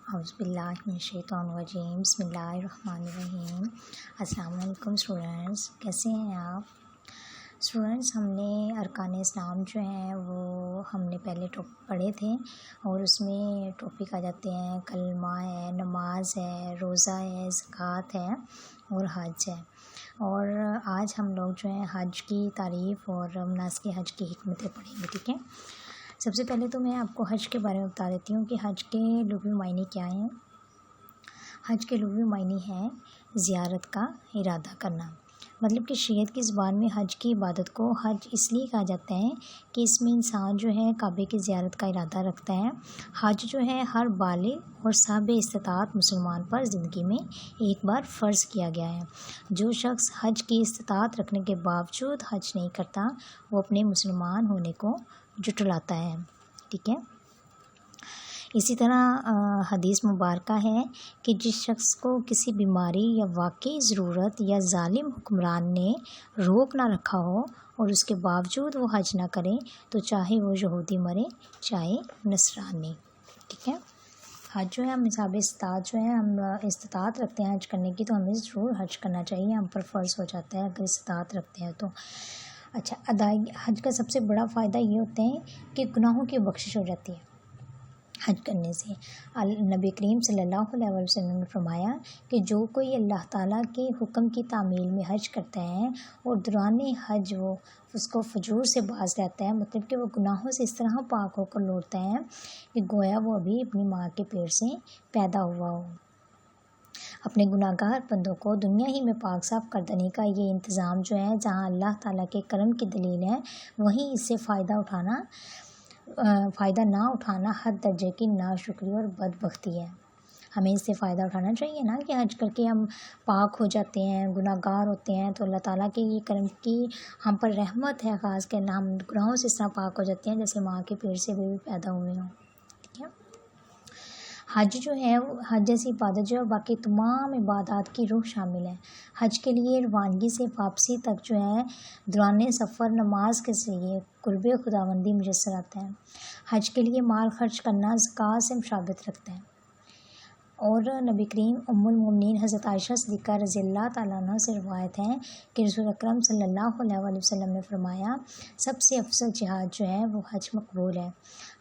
اعوذ باللہ من الشیطان الرجیم، بسم اللہ الرحمن الرحیم۔ السلام علیکم اسٹوڈنٹس، کیسے ہیں آپ؟ اسٹوڈنٹس، ہم نے ارکان اسلام جو ہیں وہ ہم نے پہلے پڑھے تھے، اور اس میں ٹاپک آ جاتے ہیں کلمہ ہے، نماز ہے، روزہ ہے، زکوٰۃ ہے اور حج ہے۔ اور آج ہم لوگ جو ہیں حج کی تعریف اور مناسک حج کی حکمتیں پڑھیں گے، ٹھیک ہے؟ سب سے پہلے تو میں آپ کو حج کے بارے میں بتا دیتی ہوں کہ حج کے لغوی معنی کیا ہیں۔ حج کے لغوی معنی ہے زیارت کا ارادہ کرنا، مطلب کہ شریعت کی زبان میں حج کی عبادت کو حج اس لیے کہا جاتا ہے کہ اس میں انسان جو ہے کعبے کی زیارت کا ارادہ رکھتا ہے۔ حج جو ہے ہر بالغ اور صاحب استطاعت مسلمان پر زندگی میں ایک بار فرض کیا گیا ہے۔ جو شخص حج کی استطاعت رکھنے کے باوجود حج نہیں کرتا، وہ اپنے مسلمان ہونے کو جھٹلاتا ہے، ٹھیک ہے؟ اسی طرح حدیث مبارکہ ہے کہ جس شخص کو کسی بیماری یا واقعی ضرورت یا ظالم حکمران نے روک نہ رکھا ہو اور اس کے باوجود وہ حج نہ کرے، تو چاہے وہ یہودی مرے چاہے نصرانی، ٹھیک ہے؟ حج جو ہے ہم حساب استطاعت جو ہے ہم استطاعت رکھتے ہیں حج کرنے کی، تو ہمیں ضرور حج کرنا چاہیے، ہم پر فرض ہو جاتا ہے اگر استطاعت رکھتے ہیں تو۔ اچھا، ادائیگی حج کا سب سے بڑا فائدہ یہ ہوتا ہے کہ گناہوں کی بخشش ہو جاتی ہے حج کرنے سے۔ نبی کریم صلی اللہ علیہ وسلم نے فرمایا کہ جو کوئی اللہ تعالیٰ کے حکم کی تعمیل میں حج کرتا ہے اور دوران حج وہ اس کو فجور سے باز رہتا ہے، مطلب کہ وہ گناہوں سے اس طرح پاک ہو کر لوٹتا ہے کہ گویا وہ ابھی اپنی ماں کے پیٹ سے پیدا ہوا ہو۔ اپنے گناہ گار بندوں کو دنیا ہی میں پاک صاف کر دینے کا یہ انتظام جو ہے، جہاں اللہ تعالیٰ کے کرم کی دلیل ہے، وہیں اس سے فائدہ نہ اٹھانا حد درجے کی ناشکری اور بدبختی ہے۔ ہمیں اس سے فائدہ اٹھانا چاہیے نا کہ حج کر کے ہم پاک ہو جاتے ہیں، گناہ گار ہوتے ہیں، تو اللہ تعالیٰ کے یہ کرم کی ہم پر رحمت ہے خاص کر، ہم گناہوں سے اس طرح پاک ہو جاتے ہیں جیسے ماں کے پیٹ سے بھی پیدا ہوئے ہوں، ٹھیک ہے؟ حج جو ہے حج جیسی عبادت جو ہے باقی تمام عبادات کی روح شامل ہے۔ حج کے لیے روانگی سے واپسی تک جو ہے دوران سفر نماز کے ذریعے قرب خداوندی میسر آتا ہے۔ حج کے لیے مال خرچ کرنا زکوٰۃ سے مشابہت رکھتا ہے، اور نبی کریم ام المومنین حضرت عائشہ صدیقہ رضی اللہ تعالیٰ عنہ سے روایت ہے کہ رسول اکرم صلی اللہ علیہ وسلم نے فرمایا، سب سے افضل جہاد جو ہے وہ حج مقبول ہے۔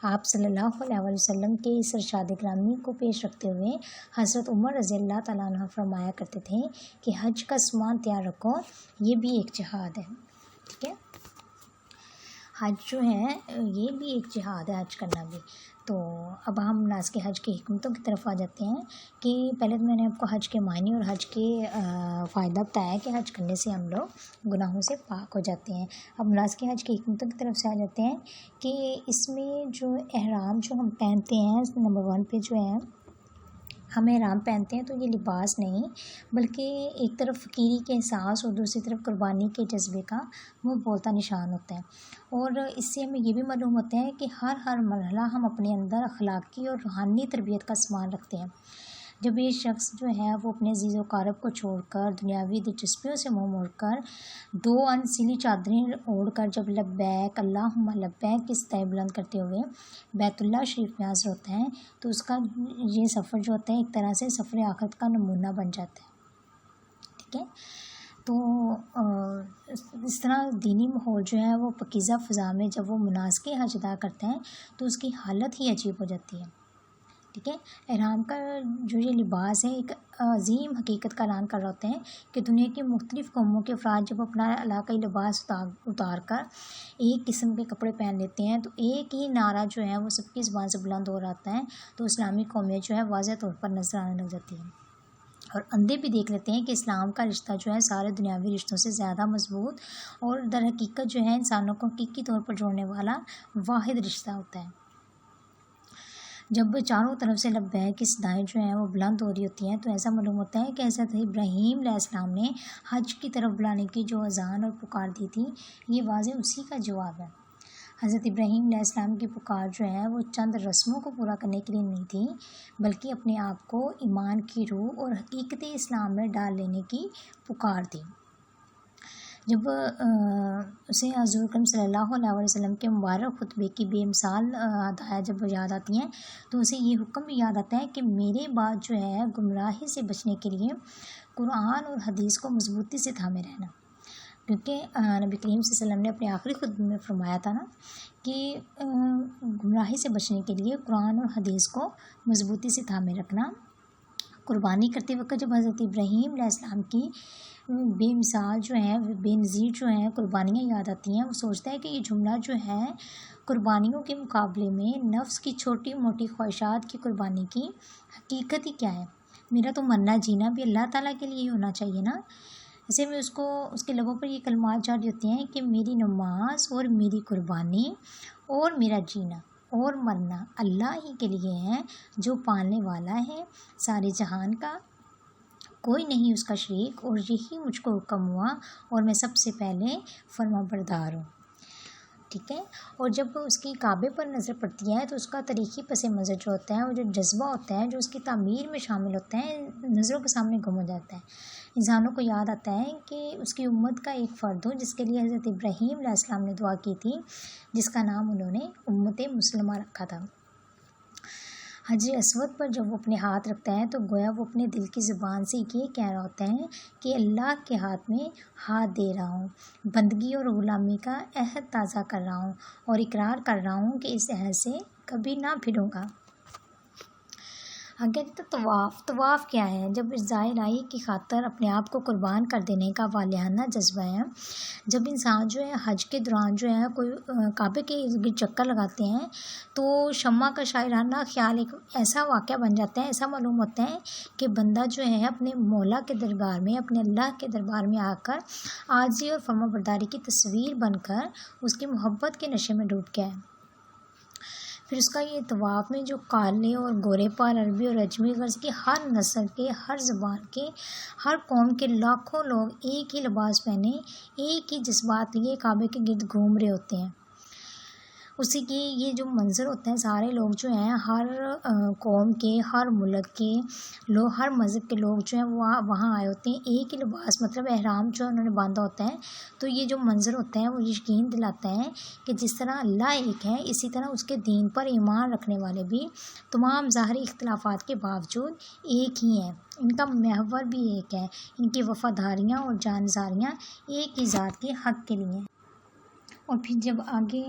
آپ صلی اللہ علیہ وسلم کے اس ارشاد گرامی کو پیش رکھتے ہوئے حضرت عمر رضی اللہ تعالیٰ عنہ فرمایا کرتے تھے کہ حج کا سامان تیار رکھو، یہ بھی ایک جہاد ہے، ٹھیک ہے؟ حج جو ہے یہ بھی ایک جہاد ہے، حج کرنا بھی۔ تو اب ہم مناسک حج کی حکمتوں کی طرف آ جاتے ہیں کہ پہلے تو میں نے آپ کو حج کے معنی اور حج کے فائدہ بتایا کہ حج کرنے سے ہم لوگ گناہوں سے پاک ہو جاتے ہیں۔ اب مناسک حج کی حکمتوں کی طرف سے آ جاتے ہیں کہ اس میں جو احرام جو ہم پہنتے ہیں، نمبر 1 پہ جو ہے ہم احرام پہنتے ہیں تو یہ لباس نہیں بلکہ ایک طرف فقیری کے احساس اور دوسری طرف قربانی کے جذبے کا منہ بولتا نشان ہوتا ہے، اور اس سے ہمیں یہ بھی معلوم ہوتا ہے کہ ہر مرحلہ ہم اپنے اندر اخلاقی اور روحانی تربیت کا سامان رکھتے ہیں۔ جب یہ شخص جو ہے وہ اپنے عزیز و اقارب کو چھوڑ کر دنیاوی دلچسپیوں سے منہ موڑ کر 2 انسیلی چادریں اوڑھ کر جب لبیک اللہم لبیک کی صدائیں بلند کرتے ہوئے بیت اللہ شریف میں حاضر ہوتا ہے، تو اس کا یہ سفر جو ہوتا ہے ایک طرح سے سفر آخرت کا نمونہ بن جاتا ہے، ٹھیک ہے؟ تو اس طرح دینی ماحول جو ہے وہ پاکیزہ فضا میں جب وہ مناسک حج ادا کرتا ہے تو اس کی حالت ہی عجیب ہو جاتی ہے، ٹھیک ہے؟ احرام کا جو یہ لباس ہے ایک عظیم حقیقت کا اعلان کر رہا ہوتا ہے کہ دنیا کی مختلف قوموں کے افراد جب اپنا علاقائی لباس اتار کر ایک قسم کے کپڑے پہن لیتے ہیں تو ایک ہی نعرہ جو ہے وہ سب کی زبان سے بلند ہو رہا ہے، تو اسلامی قومیت جو ہے واضح طور پر نظر آنے لگ جاتی ہے، اور اندھے بھی دیکھ لیتے ہیں کہ اسلام کا رشتہ جو ہے سارے دنیاوی رشتوں سے زیادہ مضبوط اور در حقیقت جو ہے انسانوں کو حقیقی طور پر جوڑنے والا واحد رشتہ ہوتا ہے۔ جب چاروں طرف سے لبیک کی صدائیں جو ہیں وہ بلند ہو رہی ہوتی ہیں تو ایسا معلوم ہوتا ہے کہ حضرت ابراہیم علیہ السلام نے حج کی طرف بلانے کی جو اذان اور پکار دی تھی، یہ واضح اسی کا جواب ہے۔ حضرت ابراہیم علیہ السلام کی پکار جو ہے وہ چند رسموں کو پورا کرنے کے لیے نہیں تھی، بلکہ اپنے آپ کو ایمان کی روح اور حقیقت اسلام میں ڈال لینے کی پکار تھی۔ جب اسے حضور کریم صلی اللہ علیہ وسلم کے مبارک خطبے کی بے مثال ہدایت جب یاد آتی ہیں تو اسے یہ حکم بھی یاد آتا ہے کہ میرے بعد جو ہے گمراہی سے بچنے کے لیے قرآن اور حدیث کو مضبوطی سے تھامے رہنا، کیونکہ نبی کریم صلی اللہ علیہ وسلم نے اپنے آخری خطبے میں فرمایا تھا نا کہ گمراہی سے بچنے کے لیے قرآن اور حدیث کو مضبوطی سے تھامے رکھنا۔ قربانی کرتے وقت جب حضرت ابراہیم علیہ السلام کی بے مثال جو ہیں، بے نظیر جو ہیں قربانیاں یاد آتی ہیں، وہ سوچتا ہے کہ یہ جملہ جو ہے قربانیوں کے مقابلے میں نفس کی چھوٹی موٹی خواہشات کی قربانی کی حقیقت ہی کیا ہے۔ میرا تو مرنا جینا بھی اللہ تعالیٰ کے لیے ہی ہونا چاہیے نا۔ ایسے میں اس کے لبوں پر یہ کلمات جاری ہوتے ہیں کہ میری نماز اور میری قربانی اور میرا جینا اور مرنا اللہ ہی کے لیے ہے، جو پالنے والا ہے سارے جہان کا، کوئی نہیں اس کا شریک، اور یہی مجھ کو حکم ہوا اور میں سب سے پہلے فرما بردار ہوں۔ ٹھیک ہے، اور جب اس کی کعبے پر نظر پڑتی ہے تو اس کا تاریخی پس منظر جو ہوتا ہے، وہ جو جذبہ ہوتا ہے جو اس کی تعمیر میں شامل ہوتا ہے، نظروں کے سامنے گم ہو جاتا ہے۔ انسانوں کو یاد آتا ہے کہ اس کی امت کا ایک فرد ہو جس کے لیے حضرت ابراہیم علیہ السلام نے دعا کی تھی، جس کا نام انہوں نے امت مسلمہ رکھا تھا۔ حجر اسود پر جب وہ اپنے ہاتھ رکھتا ہے تو گویا وہ اپنے دل کی زبان سے یہ کہہ رہا ہوتا ہے کہ اللہ کے ہاتھ میں ہاتھ دے رہا ہوں، بندگی اور غلامی کا عہد تازہ کر رہا ہوں اور اقرار کر رہا ہوں کہ اس عہد سے کبھی نہ پھروں گا۔ آگے تو طواف کیا ہے؟ جب ارضائے الہی کی خاطر اپنے آپ کو قربان کر دینے کا والہانہ جذبہ ہے۔ جب انسان جو ہے حج کے دوران جو ہے کوئی کعبے کے ارد گرد چکر لگاتے ہیں تو شمع کا شاعرانہ خیال ایک ایسا واقعہ بن جاتا ہے، ایسا معلوم ہوتا ہے کہ بندہ جو ہے اپنے مولا کے دربار میں، اپنے اللہ کے دربار میں آ کر عاجزی اور فرما برداری کی تصویر بن کر اس کی محبت کے نشے میں ڈوب گیا ہے۔ پھر اس کا یہ طواف میں جو کالے اور گورے پال عربی اور اجمی غرض کی ہر نسل کے، ہر زبان کے، ہر قوم کے لاکھوں لوگ ایک ہی لباس پہنے، ایک ہی جذبات لیے کعبے کے گرد گھوم رہے ہوتے ہیں۔ اسی کی یہ جو منظر ہوتا ہے، سارے لوگ جو ہیں ہر قوم کے، ہر ملک کے لوگ، ہر مذہب کے لوگ جو ہیں وہ وہاں آئے ہوتے ہیں، ایک ہی لباس مطلب احرام جو انہوں نے باندھا ہوتا ہے۔ تو یہ جو منظر ہوتا ہے وہ یقین دلاتا ہے کہ جس طرح اللہ ایک ہے، اسی طرح اس کے دین پر ایمان رکھنے والے بھی تمام ظاہری اختلافات کے باوجود ایک ہی ہیں، ان کا محور بھی ایک ہے، ان کی وفاداریاں اور جانساریاں ایک ہی ذات کے حق کے لیے۔ اور پھر جب آگے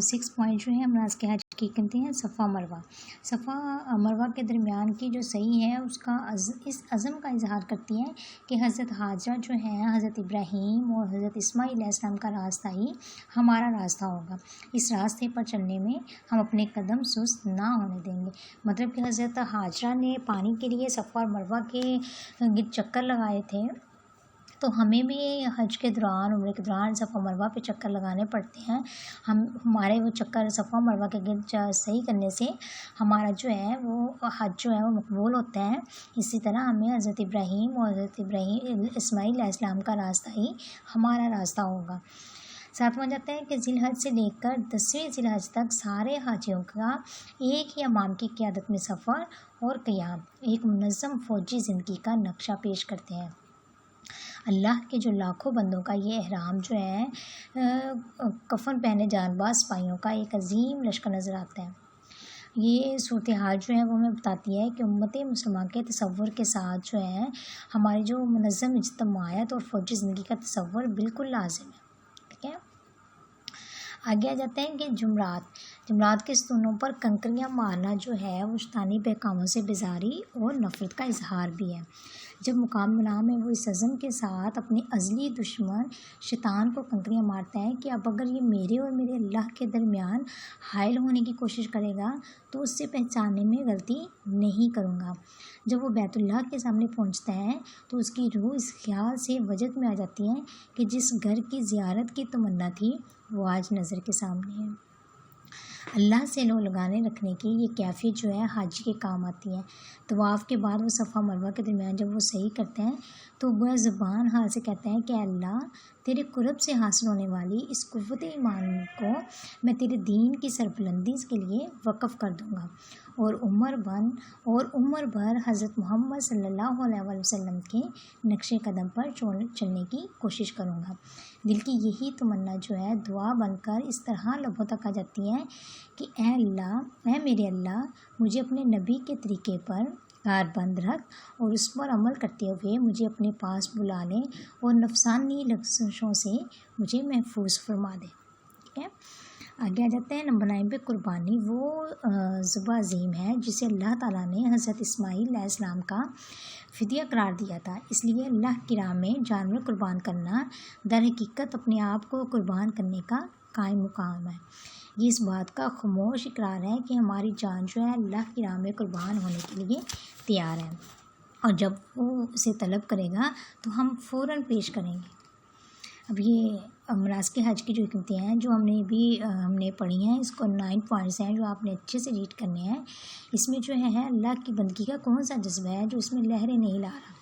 6 پوائنٹ جو ہیں ہمارا کے حج کی کرتے ہیں، صفا مروہ۔ صفا مروہ کے درمیان کی جو صحیح ہے اس عزم کا اظہار کرتی ہے کہ حضرت حاجرہ جو ہیں، حضرت ابراہیم اور حضرت اسماعیل علیہ السلام کا راستہ ہی ہمارا راستہ ہوگا، اس راستے پر چلنے میں ہم اپنے قدم سست نہ ہونے دیں گے۔ مطلب کہ حضرت حاجرہ نے پانی کے لیے صفا اور مروہ کے گرد چکر لگائے تھے، تو ہمیں بھی حج کے دوران، عمرے کے دوران صفا مروہ پہ چکر لگانے پڑتے ہیں۔ ہمارے وہ چکر صفا مروہ کے گرد صحیح کرنے سے ہمارا جو ہے وہ حج جو ہے وہ مقبول ہوتا ہے۔ اسی طرح ہمیں حضرت ابراہیم اور حضرت اسماعیل علیہ السلام کا راستہ ہی ہمارا راستہ ہوگا۔ 7واں جاتا ہے کہ ذی الحج سے لے کر 10ویں ذی الحج تک سارے حاجیوں کا ایک ہی امام کی قیادت میں سفر اور قیام ایک منظم فوجی زندگی کا نقشہ پیش کرتے ہیں۔ اللہ کے جو لاکھوں بندوں کا یہ احرام جو ہے کفن پہنے جان باز سپاہیوں کا ایک عظیم لشکر نظر آتا ہے۔ یہ صورتحال جو ہے وہ ہمیں بتاتی ہے کہ امت مسلمہ کے تصور کے ساتھ جو ہے ہماری جو منظم اجتماعیت اور فوجی زندگی کا تصور بالکل لازم ہے۔ ٹھیک ہے، آگے آ جاتے ہیں کہ جمرات کے ستونوں پر کنکریاں مارنا جو ہے وہ شیطانی بہکاموں سے بیزاری اور نفرت کا اظہار بھی ہے۔ جب مقام بنا میں وہ اس عزم کے ساتھ اپنے ازلی دشمن شیطان کو کنکریاں مارتا ہے کہ اب اگر یہ میرے اور میرے اللہ کے درمیان حائل ہونے کی کوشش کرے گا تو اس سے پہچاننے میں غلطی نہیں کروں گا۔ جب وہ بیت اللہ کے سامنے پہنچتا ہے تو اس کی روح اس خیال سے وجد میں آ جاتی ہے کہ جس گھر کی زیارت کی تمنا تھی وہ آج نظر کے سامنے ہے۔ اللہ سے لو لگانے رکھنے کی یہ کیفیت جو ہے حاجی کے کام آتی ہے۔ طواف کے بعد وہ صفا مروہ کے درمیان جب وہ صحیح کرتے ہیں تو وہ زبان حال سے کہتے ہیں کہ اللہ تیرے قرب سے حاصل ہونے والی اس قوت ایمان کو میں تیرے دین کی سربلندی کے لیے وقف کر دوں گا اور عمر بھر حضرت محمد صلی اللہ علیہ وسلم کے نقش قدم پر چلنے کی کوشش کروں گا۔ دل کی یہی تمنا جو ہے دعا بن کر اس طرح لبوں تک آ جاتی ہے کہ اے اللہ، اے میرے اللہ، مجھے اپنے نبی کے طریقے پر کار بند رکھ اور اس پر عمل کرتے ہوئے مجھے اپنے پاس بلا لیں اور نفسانی لغزشوں سے مجھے محفوظ فرما دے۔ ٹھیک ہے، آگے آ جاتے ہیں نمبر 9 پہ۔ قربانی وہ ذبح عظیم ہے جسے اللہ تعالیٰ نے حضرت اسماعیل علیہ السلام کا فدیہ قرار دیا تھا۔ اس لیے اللہ کی راہ میں جانور قربان کرنا در حقیقت اپنے آپ کو قربان کرنے کا قائم مقام ہے۔ یہ اس بات کا خاموش اقرار ہے کہ ہماری جان جو ہے اللہ کی راہ میں قربان ہونے کے لیے تیار ہے، اور جب وہ اسے طلب کرے گا تو ہم فوراً پیش کریں گے۔ اب یہ مناسک حج کی جو حکمتیں ہیں جو ہم نے پڑھی ہیں، اس کو 9 پوائنٹس ہیں جو آپ نے اچھے سے ریڈ کرنے ہیں۔ اس میں جو ہے اللہ کی بندگی کا کون سا جذبہ ہے جو اس میں لہریں نہیں لا رہا،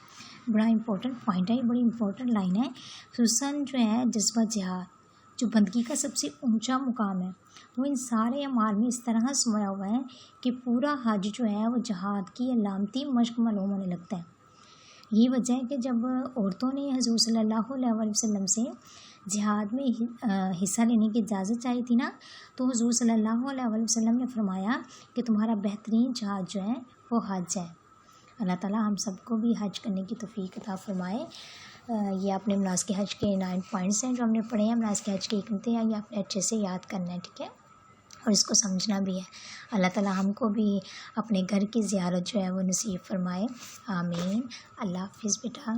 بڑا امپورٹنٹ پوائنٹ ہے، یہ بڑی امپورٹنٹ لائن ہے۔ خصوصاً جو ہے جذبہ جہاد جو بندگی کا سب سے اونچا مقام ہے، وہ ان سارے اعمال میں اس طرح سمایا ہوا ہے کہ پورا حج جو ہے وہ جہاد کی علامتی مشق معلوم ہونے لگتا ہے۔ یہ وجہ ہے کہ جب عورتوں نے حضور صلی اللہ علیہ وسلم سے جہاد میں حصہ لینے کی اجازت چاہی تھی نا، تو حضور صلی اللہ علیہ وسلم نے فرمایا کہ تمہارا بہترین جہاد جو ہے وہ حج ہے۔ اللہ تعالیٰ ہم سب کو بھی حج کرنے کی توفیق عطا فرمائے۔ یہ اپنے مناسک حج کے 9 پوائنٹس ہیں جو ہم نے پڑھے ہیں، مناسک حج کی حکمتیں ہیں، یہ آپ نے اچھے سے یاد کرنا ہے، ٹھیک ہے، اور اس کو سمجھنا بھی ہے۔ اللہ تعالیٰ ہم کو بھی اپنے گھر کی زیارت جو ہے وہ نصیب فرمائے، آمین۔ اللہ حافظ بیٹا۔